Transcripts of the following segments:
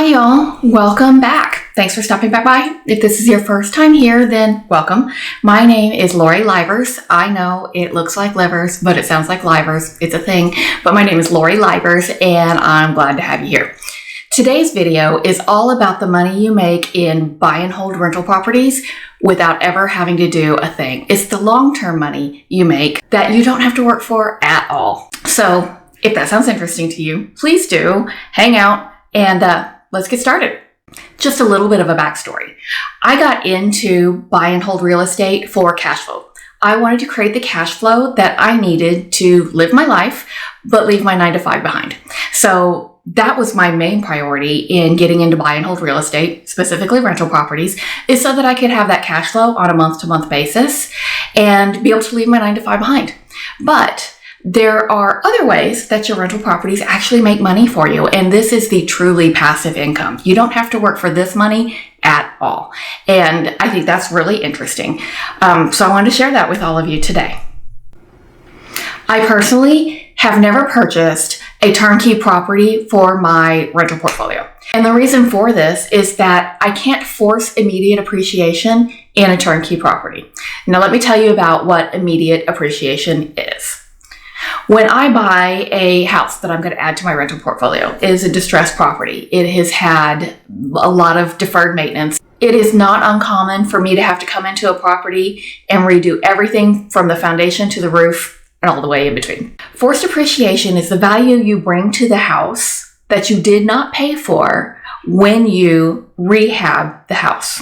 Hi y'all, welcome back. Thanks for stopping back by. If this is your first time here, then welcome. My name is Lori Livers. I know it looks like livers, but it sounds like livers. It's a thing, but my name is Lori Livers and I'm glad to have you here. Today's video is all about the money you make in buy and hold rental properties without ever having to do a thing. It's the long-term money you make that you don't have to work for at all. So if that sounds interesting to you, please do hang out and let's get started. Just a little bit of a backstory. I got into buy and hold real estate for cash flow. I wanted to create the cash flow that I needed to live my life, but leave my 9-to-5 behind. So that was my main priority in getting into buy and hold real estate, specifically rental properties, is so that I could have that cash flow on a month-to-month basis and be able to leave my 9-to-5 behind. But there are other ways that your rental properties actually make money for you. And this is the truly passive income. You don't have to work for this money at all. And I think that's really interesting. So I wanted to share that with all of you today. I personally have never purchased a turnkey property for my rental portfolio. And the reason for this is that I can't force immediate appreciation in a turnkey property. Now, let me tell you about what immediate appreciation is. When I buy a house that I'm going to add to my rental portfolio, it is a distressed property. It has had a lot of deferred maintenance. It is not uncommon for me to have to come into a property and redo everything from the foundation to the roof and all the way in between. Forced appreciation is the value you bring to the house that you did not pay for when you rehab the house.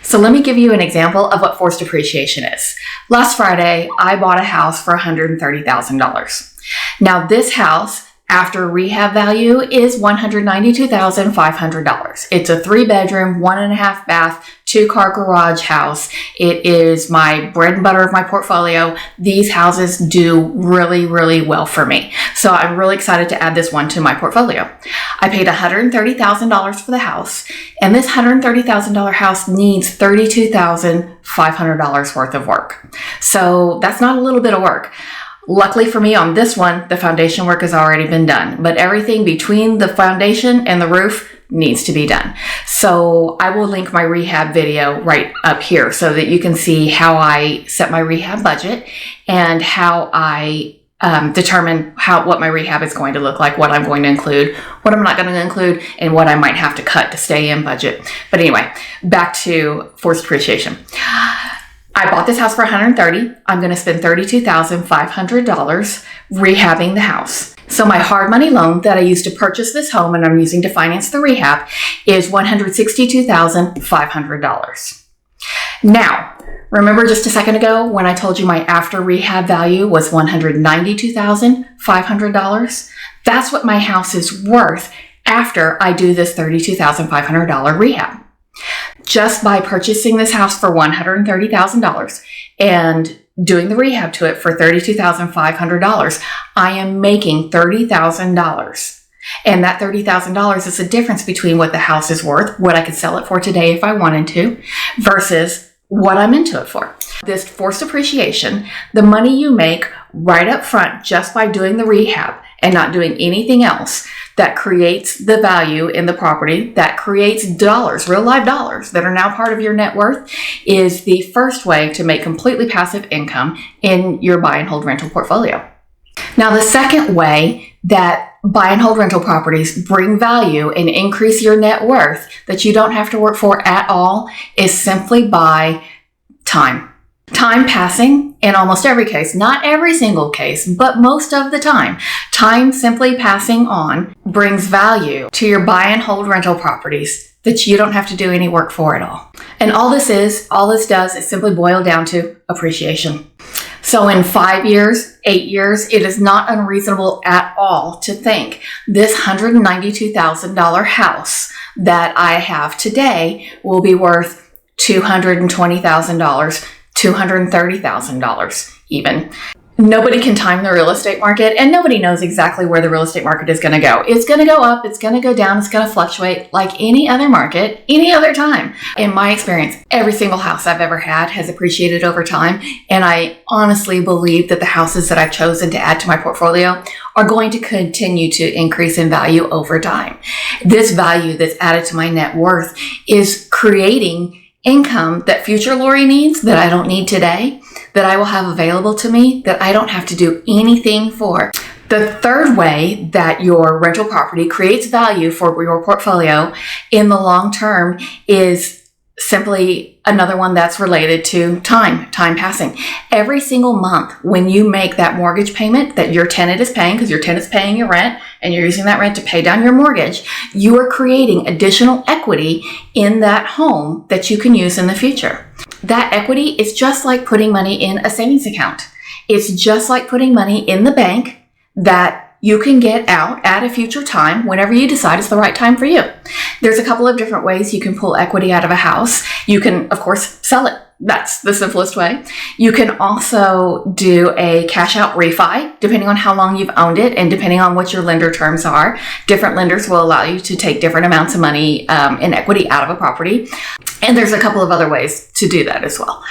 So let me give you an example of what forced appreciation is. Last Friday, I bought a house for $130,000. Now this house, after rehab value, is $192,500. It's a 3-bedroom, 1.5 bath, 2-car garage house. It is my bread and butter of my portfolio. These houses do really, really well for me. So I'm really excited to add this one to my portfolio. I paid $130,000 for the house, and this $130,000 house needs $32,500 worth of work. So that's not a little bit of work. Luckily for me, on this one, the foundation work has already been done, but everything between the foundation and the roof needs to be done. So I will link my rehab video right up here so that you can see how I set my rehab budget and how I determine what my rehab is going to look like, what I'm going to include, what I'm not going to include, and what I might have to cut to stay in budget. But anyway, back to forced appreciation. I bought this house for $130,000. I'm going to spend $32,500 rehabbing the house. So my hard money loan that I used to purchase this home and I'm using to finance the rehab is $162,500. Now, remember just a second ago when I told you my after rehab value was $192,500? That's what my house is worth after I do this $32,500 rehab. Just by purchasing this house for $130,000 and doing the rehab to it for $32,500, I am making $30,000. And that $30,000 is the difference between what the house is worth, what I could sell it for today if I wanted to, versus what I'm into it for. This forced appreciation, the money you make right up front just by doing the rehab and not doing anything else, that creates the value in the property, that creates dollars, real live dollars that are now part of your net worth, is the first way to make completely passive income in your buy and hold rental portfolio. Now, the second way that buy and hold rental properties bring value and increase your net worth that you don't have to work for at all is simply by time. Time passing in almost every case, not every single case, but most of the time simply passing on brings value to your buy and hold rental properties that you don't have to do any work for at all. And all this does is simply boil down to appreciation. So in 5 years, 8 years, it is not unreasonable at all to think this $192,000 house that I have today will be worth $220,000, $230,000 even. Nobody can time the real estate market, and nobody knows exactly where the real estate market is going to go. It's going to go up, it's going to go down, it's going to fluctuate like any other market, any other time. In my experience, every single house I've ever had has appreciated over time, and I honestly believe that the houses that I've chosen to add to my portfolio are going to continue to increase in value over time. This value that's added to my net worth is creating income that future Lori needs that I don't need today, that I will have available to me, that I don't have to do anything for. The third way that your rental property creates value for your portfolio in the long term is simply another one that's related to time passing. Every single month when you make that mortgage payment that your tenant is paying, because your tenant's paying your rent and you're using that rent to pay down your mortgage, you are creating additional equity in that home that you can use in the future. That equity is just like putting money in a savings account. It's just like putting money in the bank that you can get out at a future time whenever you decide it's the right time for you. There's a couple of different ways you can pull equity out of a house. You can, of course, sell it. That's the simplest way. You can also do a cash out refi, depending on how long you've owned it and depending on what your lender terms are. Different lenders will allow you to take different amounts of money in equity out of a property. And there's a couple of other ways to do that as well.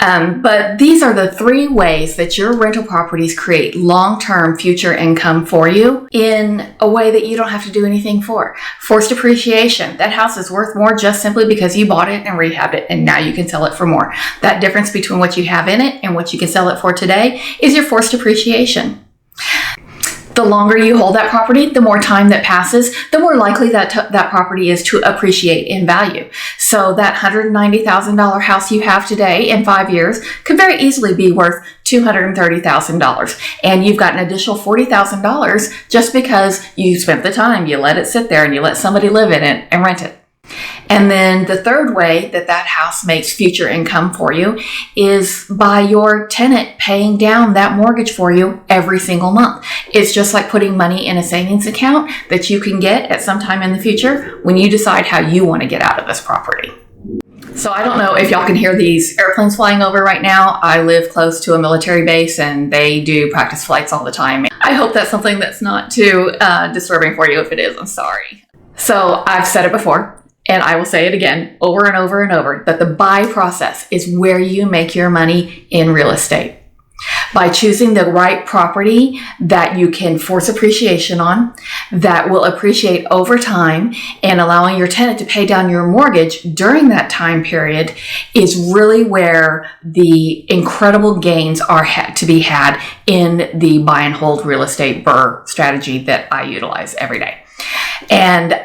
But these are the three ways that your rental properties create long-term future income for you in a way that you don't have to do anything for. Forced appreciation. That house is worth more just simply because you bought it and rehabbed it and now you can sell it for more. That difference between what you have in it and what you can sell it for today is your forced appreciation. The longer you hold that property, the more time that passes, the more likely that property is to appreciate in value. So that $190,000 house you have today in 5 years could very easily be worth $230,000. And you've got an additional $40,000 just because you spent the time, you let it sit there and you let somebody live in it and rent it. And then the third way that that house makes future income for you is by your tenant paying down that mortgage for you every single month. It's just like putting money in a savings account that you can get at some time in the future when you decide how you want to get out of this property. So I don't know if y'all can hear these airplanes flying over right now. I live close to a military base and they do practice flights all the time. I hope that's something that's not too disturbing for you. If it is, I'm sorry. So I've said it before. And I will say it again over and over and over, that the buy process is where you make your money in real estate. By choosing the right property that you can force appreciation on, that will appreciate over time, and allowing your tenant to pay down your mortgage during that time period is really where the incredible gains are to be had in the buy and hold real estate BRRRR strategy that I utilize every day. And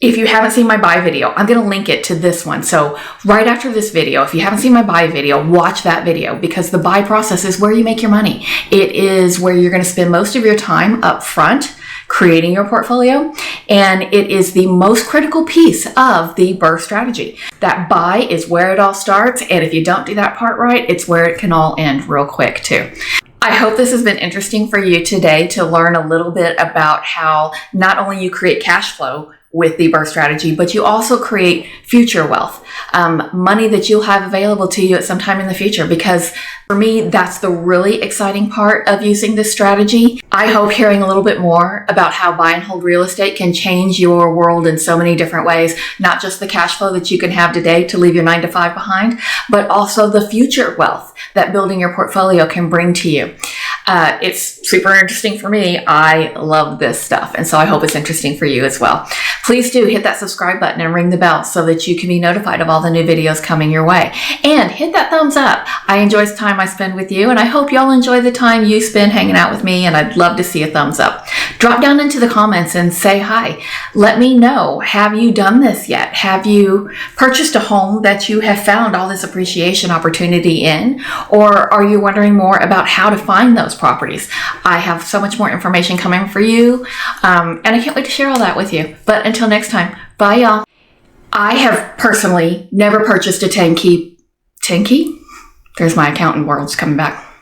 if you haven't seen my buy video, I'm going to link it to this one. So right after this video, if you haven't seen my buy video, watch that video, because the buy process is where you make your money. It is where you're going to spend most of your time up front creating your portfolio. And it is the most critical piece of the BRRRR strategy. That buy is where it all starts. And if you don't do that part right, it's where it can all end real quick too. I hope this has been interesting for you today to learn a little bit about how not only you create cash flow with the BRRRR strategy, but you also create future wealth, money that you'll have available to you at some time in the future. Because for me, that's the really exciting part of using this strategy. I hope hearing a little bit more about how buy and hold real estate can change your world in so many different ways, not just the cash flow that you can have today to leave your 9-to-5 behind, but also the future wealth that building your portfolio can bring to you. It's super interesting for me. I love this stuff. And so I hope it's interesting for you as well. Please do hit that subscribe button and ring the bell so that you can be notified of all the new videos coming your way. And hit that thumbs up. I enjoy the time I spend with you, and I hope y'all enjoy the time you spend hanging out with me, and I'd love to see a thumbs up. Drop down into the comments and say hi. Let me know, have you done this yet? Have you purchased a home that you have found all this appreciation opportunity in? Or are you wondering more about how to find those properties? I have so much more information coming for you, and I can't wait to share all that with you. But until next time, bye y'all. I have personally never purchased a 10-key. There's my accountant world's coming back.